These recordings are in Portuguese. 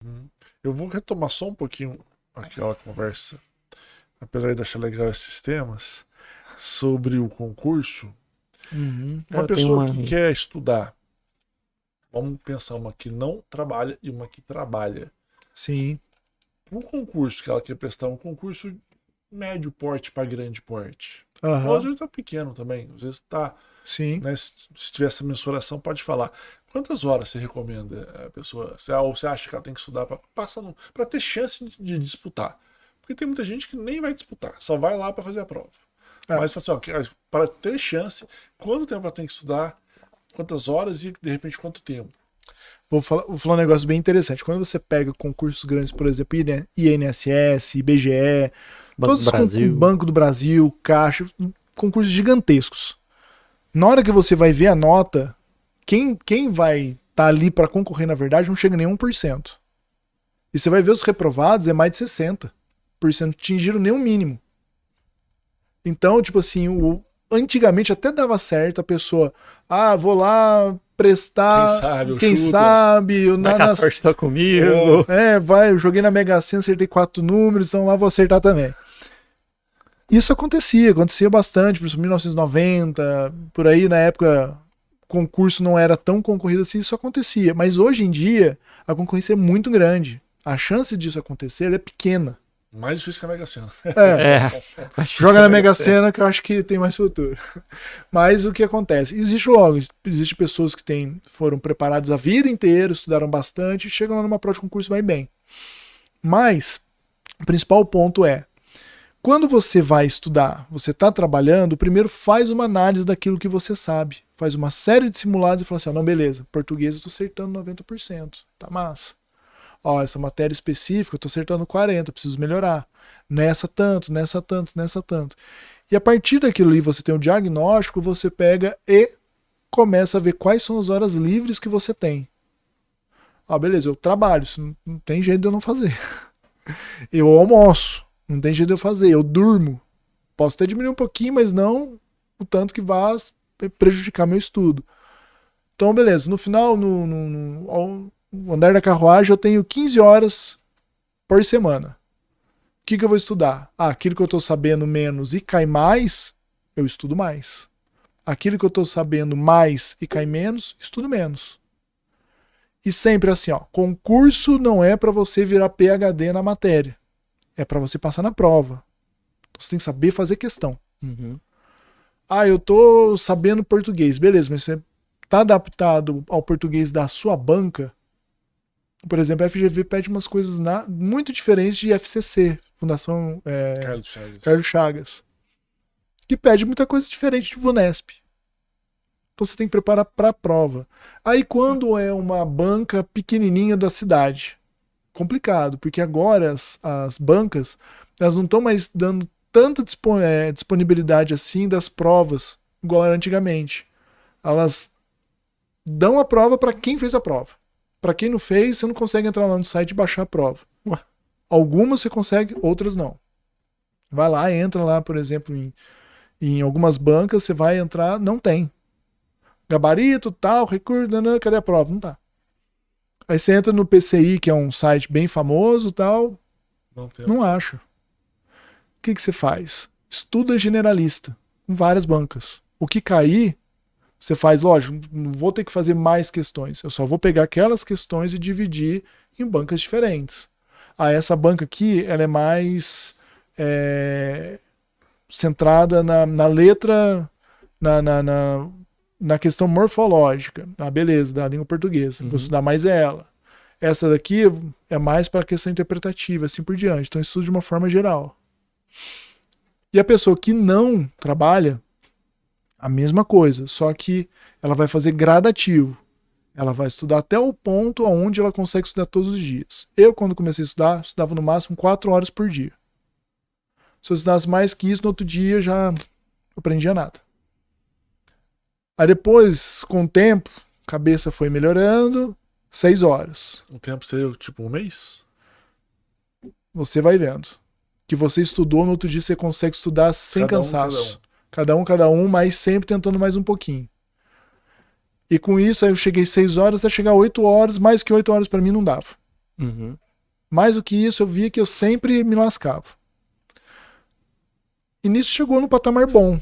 Hum. Eu vou retomar só um pouquinho aquela conversa, apesar de achar legal esses temas, sobre o concurso. Uhum. Uma Eu tenho pessoa uma. que quer estudar, vamos pensar uma que não trabalha e uma que trabalha. Sim, Um concurso que ela quer prestar, um concurso médio porte para grande porte. Ou às aham, vezes tá pequeno também, às vezes tá, sim. né, se tiver essa mensuração, pode falar. Quantas horas você recomenda a pessoa? Ou você acha que ela tem que estudar para passar para ter chance de disputar? Porque tem muita gente que nem vai disputar, só vai lá para fazer a prova. Ah, Mas assim, ó, para ter chance, quanto tempo ela tem que estudar, quantas horas e de repente quanto tempo? vou falar um negócio bem interessante. Quando você pega concursos grandes, por exemplo, INSS, IBGE, Banco todos do os concursos, Brasil. Banco do Brasil, Caixa, concursos gigantescos. Na hora que você vai ver a nota, quem vai estar ali para concorrer, na verdade, não chega nem a 1%. E você vai ver os reprovados, é mais de 60%, atingiram nem o mínimo. Então, tipo assim, antigamente até dava certo a pessoa, vou lá Quem prestar, sabe, eu quem chuto. sabe, Vai que a sorte tá comigo. vai, eu joguei na Mega Sena, acertei 4 números, então lá vou acertar também. Isso acontecia bastante, principalmente em 1990, por aí na época o concurso não era tão concorrido assim, isso acontecia. Mas hoje em dia a concorrência é muito grande. A chance disso acontecer é pequena. Mais difícil que a Mega Sena. É, É. joga na Mega Sena que eu acho que tem mais futuro. Mas o que acontece? Existe pessoas que foram preparadas a vida inteira, estudaram bastante, chegam lá numa prova de concurso e vai bem. Mas o principal ponto é, quando você vai estudar, você está trabalhando, primeiro faz uma análise daquilo que você sabe. Faz uma série de simulados e fala assim, não, beleza, português eu estou acertando 90%, tá massa. Essa matéria específica eu estou acertando 40%, preciso melhorar. Nessa tanto, nessa tanto, nessa tanto. E a partir daquilo ali você tem o diagnóstico, você pega e começa a ver quais são as horas livres que você tem. Beleza, eu trabalho, isso não tem jeito de eu não fazer. Eu almoço, não tem jeito de eu fazer, eu durmo. Posso até diminuir um pouquinho, mas não o tanto que vá prejudicar meu estudo. Então, beleza, no final, no andar da carruagem, eu tenho 15 horas por semana. O que eu vou estudar? Aquilo que eu estou sabendo menos e cai mais, eu estudo mais. Aquilo que eu estou sabendo mais e cai menos, estudo menos. E sempre assim, concurso não é para você virar PhD na matéria. É para você passar na prova. Então, você tem que saber fazer questão. Uhum. Eu tô sabendo português. Beleza, mas você tá adaptado ao português da sua banca? Por exemplo, a FGV pede umas coisas muito diferentes de FCC, Fundação Carlos Chagas. Carlos Chagas, que pede muita coisa diferente de VUNESP. Então você tem que preparar para a prova. Aí quando é uma banca pequenininha da cidade, complicado, porque agora as bancas elas não estão mais dando tanta disponibilidade assim das provas, igual era antigamente. Elas dão a prova para quem fez a prova. Para quem não fez, você não consegue entrar lá no site e baixar a prova. Ué. Algumas você consegue, outras não. Vai lá, entra lá, por exemplo, em algumas bancas, você vai entrar, não tem. Gabarito, tal, recurso, cadê a prova? Não tá. Aí você entra no PCI, que é um site bem famoso, tal, não acha. O que você faz? Estuda generalista, com várias bancas. O que cair, você faz, lógico, não vou ter que fazer mais questões. Eu só vou pegar aquelas questões e dividir em bancas diferentes. Essa banca aqui, ela é mais centrada na letra, na questão morfológica. Beleza, da língua portuguesa. Vou estudar mais ela. Essa daqui é mais para a questão interpretativa, assim por diante. Então, eu estudo de uma forma geral. E a pessoa que não trabalha, a mesma coisa, só que ela vai fazer gradativo. Ela vai estudar até o ponto onde ela consegue estudar todos os dias. Eu, quando comecei a estudar, estudava no máximo 4 horas por dia. Se eu estudasse mais que isso, no outro dia já não aprendia nada. Aí depois, com o tempo, a cabeça foi melhorando, 6 horas. O tempo seria tipo um mês? Você vai vendo. Que você estudou, no outro dia você consegue estudar sem cansaço. Cada um, mas sempre tentando mais um pouquinho. E com isso, aí eu cheguei 6 horas, até chegar 8 horas, mais que 8 horas para mim não dava. Uhum. Mais do que isso, eu via que eu sempre me lascava. E nisso chegou no patamar bom.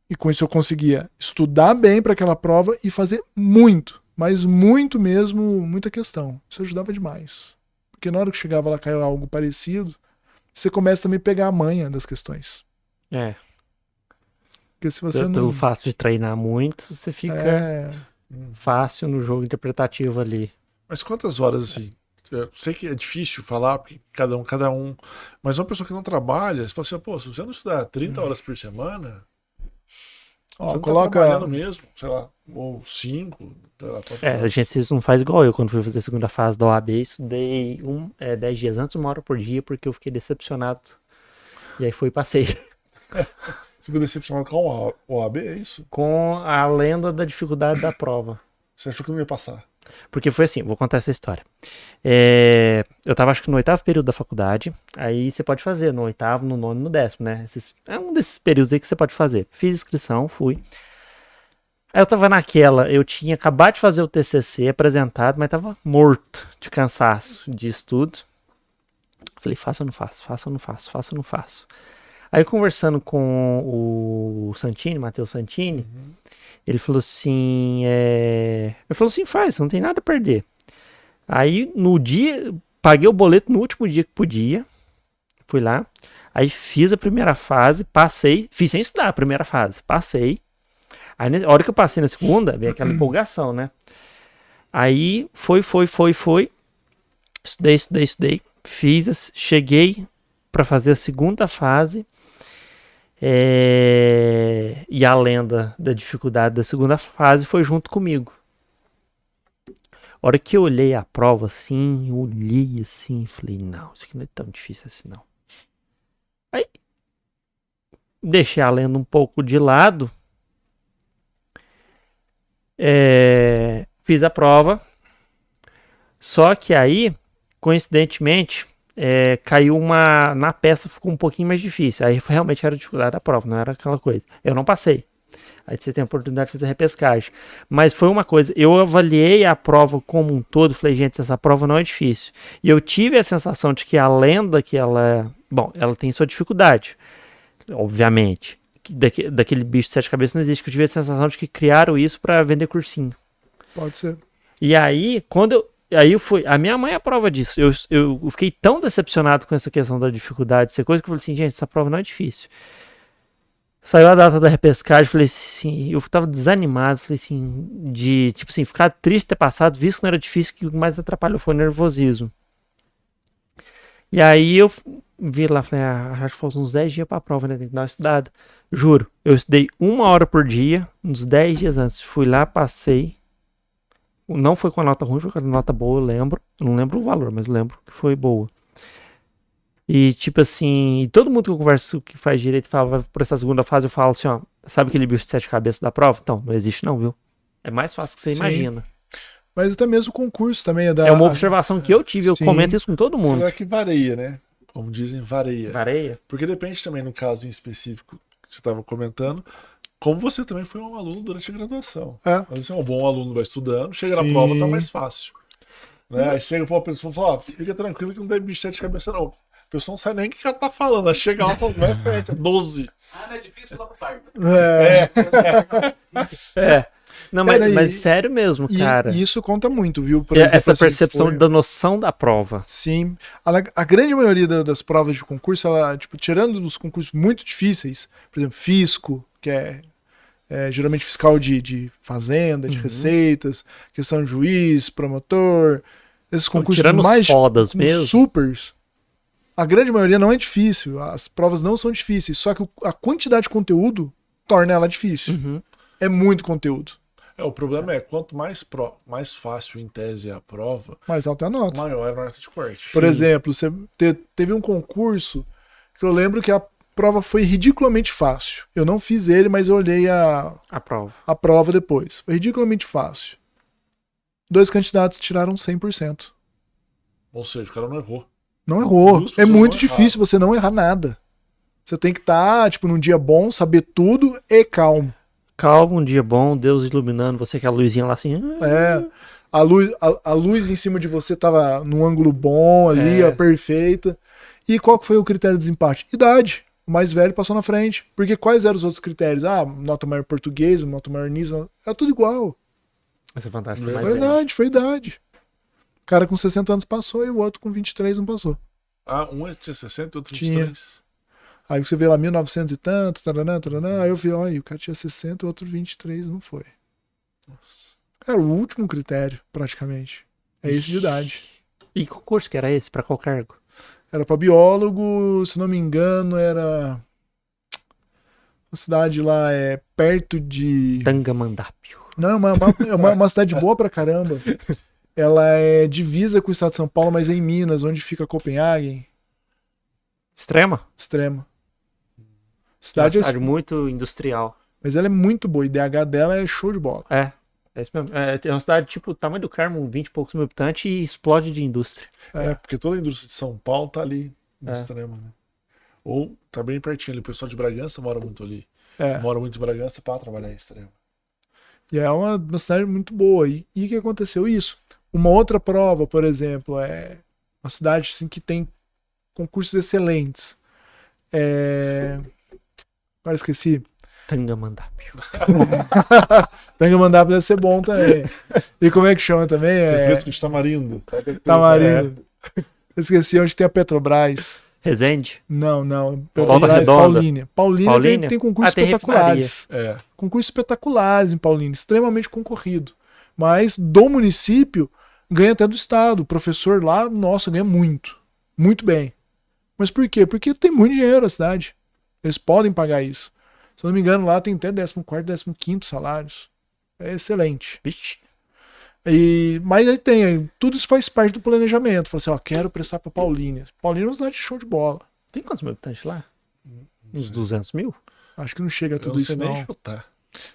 E com isso eu conseguia estudar bem para aquela prova e fazer muito, mas muito mesmo, muita questão. Isso ajudava demais. Porque na hora que chegava lá, caiu algo parecido, você começa também a pegar a manha das questões. É. Porque se você Pelo não... fato de treinar muito, você fica É... fácil no jogo interpretativo ali. Mas quantas horas, assim? Eu sei que é difícil falar, porque cada um. Mas uma pessoa que não trabalha, você fala assim, pô, se você não estudar 30 horas por semana, Ó, você não coloca... tá trabalhando mesmo, sei lá, ou 5, sei lá, quantas A horas. gente não faz igual eu. Quando fui fazer a segunda fase da OAB, estudei 10 dias antes, 1 hora por dia, porque eu fiquei decepcionado. E aí fui e passei. Você ficou decepcionado com o OAB, é isso? Com a lenda da dificuldade da prova. Você achou que não ia passar? Porque foi assim, vou contar essa história. Eu tava acho que no 8º período da faculdade, aí você pode fazer no 8º, no 9º e no 10º, né? É um desses períodos aí que você pode fazer. Fiz inscrição, fui. Aí eu tava naquela, eu tinha acabado de fazer o TCC apresentado, mas tava morto de cansaço de estudo. Falei, faço ou não faço, faço ou não faço, faço ou não faço. Aí conversando com o Santini, Matheus Santini, ele falou assim, faz, não tem nada a perder. Aí no dia, paguei o boleto no último dia que podia, fui lá, aí fiz a primeira fase, passei, fiz sem estudar a primeira fase, passei. Aí na hora que eu passei na segunda, veio aquela empolgação, né? Aí foi, estudei, cheguei pra fazer a segunda fase. E a lenda da dificuldade da segunda fase foi junto comigo. A hora que eu olhei a prova assim, eu olhei assim, falei, não, isso aqui não é tão difícil assim não. Aí deixei a lenda um pouco de lado, fiz a prova, só que aí, coincidentemente, caiu na peça, ficou um pouquinho mais difícil. Aí realmente era a dificuldade da prova, não era aquela coisa. Eu não passei. Aí você tem a oportunidade de fazer repescagem. Mas foi uma coisa, eu avaliei a prova como um todo, falei, gente, essa prova não é difícil. E eu tive a sensação de que a lenda que ela tem sua dificuldade, obviamente. Daquele bicho de 7 cabeças não existe, que eu tive a sensação de que criaram isso para vender cursinho. Pode ser. E aí, a minha mãe é a prova disso. Eu fiquei tão decepcionado com essa questão da dificuldade, essa coisa, que eu falei assim, gente, essa prova não é difícil. Saiu a data da repescagem, falei assim, eu tava desanimado, falei assim, tipo assim, ficar triste ter passado, visto que não era difícil, que o que mais atrapalhou foi o nervosismo. E aí eu vi lá, falei, acho que faltam uns 10 dias pra prova, né, tem que dar uma estudada. Juro, eu estudei 1 hora por dia, uns 10 dias antes, fui lá, passei. Não foi com a nota ruim, foi com a nota boa, eu lembro. Eu não lembro o valor, mas lembro que foi boa. E tipo assim, todo mundo que eu converso que faz direito fala, vai por essa segunda fase, eu falo assim, ó, sabe aquele bicho de 7 cabeças da prova? Então, não existe não, viu? É mais fácil que você imagina. Mas até mesmo o concurso também é da... É uma observação que eu tive, eu comento isso com todo mundo. Apesar que varia, né? Como dizem, varia. Vareia? Porque depende também, no caso em específico que você estava comentando, como você também foi um aluno durante a graduação. Mas você é um bom aluno, vai estudando, chega na prova, tá mais fácil. Né? Aí chega pra uma pessoa e fala, fica tranquilo que não tem bicho de 7 cabeças não. A pessoa não sabe nem o que ela tá falando. Ela chega lá e fala, não é 7, é 12. Não é difícil lá pro pai. Não, Cara, mas sério mesmo, cara. E isso conta muito, viu? Por exemplo, Essa assim, percepção da noção da prova. Sim. A grande maioria das provas de concurso, ela, tipo, tirando os concursos muito difíceis, por exemplo, fisco, que é geralmente fiscal de fazenda, de receitas, questão de juiz, promotor, esses concursos tirando mais os fodas mesmo. supers, a grande maioria não é difícil. As provas não são difíceis, só que a quantidade de conteúdo torna ela difícil. É muito conteúdo. O problema é, quanto mais fácil em tese é a prova, mais alta é a nota. Maior é a nota de corte. Por exemplo, você teve um concurso que eu lembro que a prova foi ridiculamente fácil. Eu não fiz ele, mas eu olhei a prova depois. Foi ridiculamente fácil. 2 candidatos tiraram 100%. Ou seja, o cara não errou. Não errou. É muito não difícil você não errar nada. Você tem que estar, tipo, num dia bom, saber tudo e calmo. Calmo, um dia bom, Deus iluminando você, que a luzinha lá assim. A luz em cima de você tava num ângulo bom ali, ó, perfeita. E qual que foi o critério de desempate? Idade. O mais velho passou na frente. Porque quais eram os outros critérios? Ah, nota maior português, nota maior nisso. Era tudo igual. Essa é fantástica. Foi idade. O cara com 60 anos passou e o outro com 23 não passou. Ah, um tinha 60 e outro Tinha. 23. Aí você vê lá 1900 e tanto, taranã, taranã, aí eu vi, olha, o cara tinha 60 e o outro 23 não foi. Nossa. Era o último critério, praticamente. É esse de idade. E que curso que era esse? Pra qual cargo? Era pra biólogo, se não me engano, era... A cidade lá é perto de... Tangamandapio. Não, uma cidade boa pra caramba. Ela é divisa com o estado de São Paulo, mas é em Minas, onde fica Copenhague. Extrema? Extrema. Uma Cidade cidade muito industrial. Mas ela é muito boa. O IDH dela é show de bola. É isso mesmo. É uma cidade tipo o tamanho do Carmo, 20 e poucos mil habitantes e explode de indústria. É, porque toda a indústria de São Paulo tá ali no É. extremo, né? Ou tá bem pertinho ali. O pessoal de Bragança mora muito ali. É. Mora muito em Bragança pra trabalhar em extremo. E é uma cidade muito boa. E o que aconteceu? Isso. Uma outra prova, por exemplo, é uma cidade assim, que tem concursos excelentes. Agora esqueci. Tangamandapio. Tangamandapio deve ser bom também. E como é que chama também? Refresco de tamarindo. Tamarindo. Esqueci onde tem a Petrobras. Resende. Não. Volta Petrobras, Redonda. Paulínia. Paulínia tem concursos tem espetaculares. É. Concursos espetaculares em Paulínia, extremamente concorrido. Mas do município ganha até do estado. O professor lá, nossa, ganha muito. Muito bem. Mas por quê? Porque tem muito dinheiro a cidade. Eles podem pagar isso. Se eu não me engano, lá tem até 14º, 15º salários. É excelente. Vixe. Mas aí tudo isso faz parte do planejamento. Fala assim, ó, quero prestar pra Paulínia. Paulínia é uma cidade de show de bola. Tem quantos mil habitantes lá? Uns 200 mil? Acho que não chega a Eu tudo não isso, sei nem não. chutar.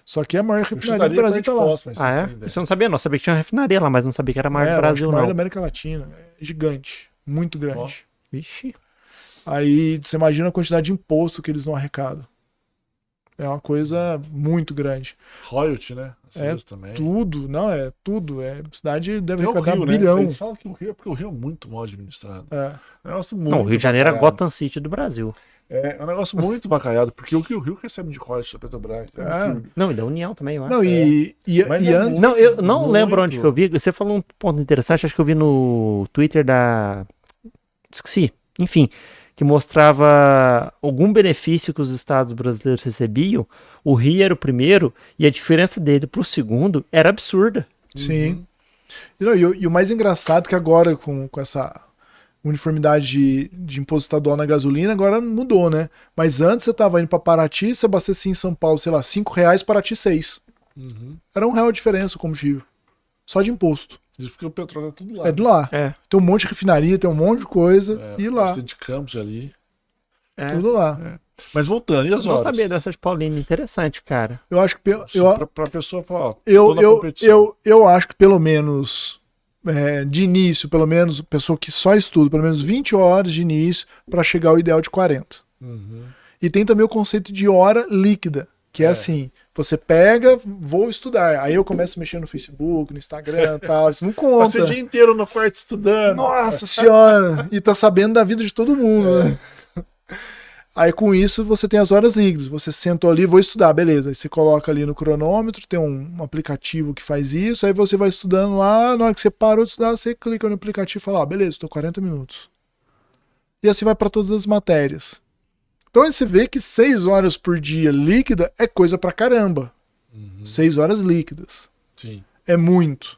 Só que a maior Eu refinaria do chutaria Brasil perto tá de lá. Poço, mas Ah, é? sem ideia. Você não sabia, não. Sabia que tinha uma refinaria lá, mas não sabia que era maior do Eu acho Brasil, que maior não. da América Latina. É gigante. Muito grande. Vixe. Aí você imagina a quantidade de imposto que eles não arrecadam. É uma coisa muito grande. Royalty, né? Às É vezes também. Tudo, não, é tudo. A cidade deve Tem o arrecadar Rio, bilhão. né? Eles falam que o Rio é porque o Rio é muito mal administrado. É. É um negócio muito Não, o Rio de Janeiro é bacalhado. Gotham City do Brasil. É um negócio muito bacalhado, porque o que o Rio recebe de royalties da Petrobras. É É. absurdo. Não, e da União também, eu acho. Não, Mas e não é antes. Não, eu não Muito. lembro onde que eu vi. Você falou um ponto interessante, acho que eu vi no Twitter da... Esqueci. Enfim, que mostrava algum benefício que os estados brasileiros recebiam. O Rio era o primeiro e a diferença dele pro segundo era absurda. Sim. E o mais engraçado é que agora, com essa uniformidade de imposto estadual na gasolina, agora mudou, né? Mas antes você tava indo pra Paraty, você abastecia em São Paulo, sei lá, R$5, Paraty 6. Uhum. Era R$1 a diferença o combustível. Só de imposto. Isso porque o petróleo é tudo lá. É de lá. É. Tem um monte de refinaria, tem um monte de coisa. E lá. Bastante de campos ali. Tudo lá. Mas voltando, e as Eu não horas? sabia dessa de Paulina. Interessante, cara. Eu acho que. Pra pessoa falar, ó, tô na competição. Eu acho que pelo menos. De início, pelo menos, pessoa que só estuda, pelo menos 20 horas de início para chegar ao ideal de 40. Uhum. E tem também o conceito de hora líquida, que é assim, você pega, vou estudar, aí eu começo a mexer no Facebook, no Instagram e tal, isso não Passei o conta. dia inteiro no quarto estudando. Nossa senhora! E tá sabendo da vida de todo mundo, né? Aí com isso você tem as horas líquidas, você sentou ali, vou estudar, beleza. Aí você coloca ali no cronômetro, tem um aplicativo que faz isso, aí você vai estudando lá, na hora que você parou de estudar, você clica no aplicativo e fala, beleza, estou 40 minutos. E assim vai para todas as matérias. Então aí você vê que 6 horas por dia líquida é coisa pra caramba. 6 horas líquidas. Sim. É muito.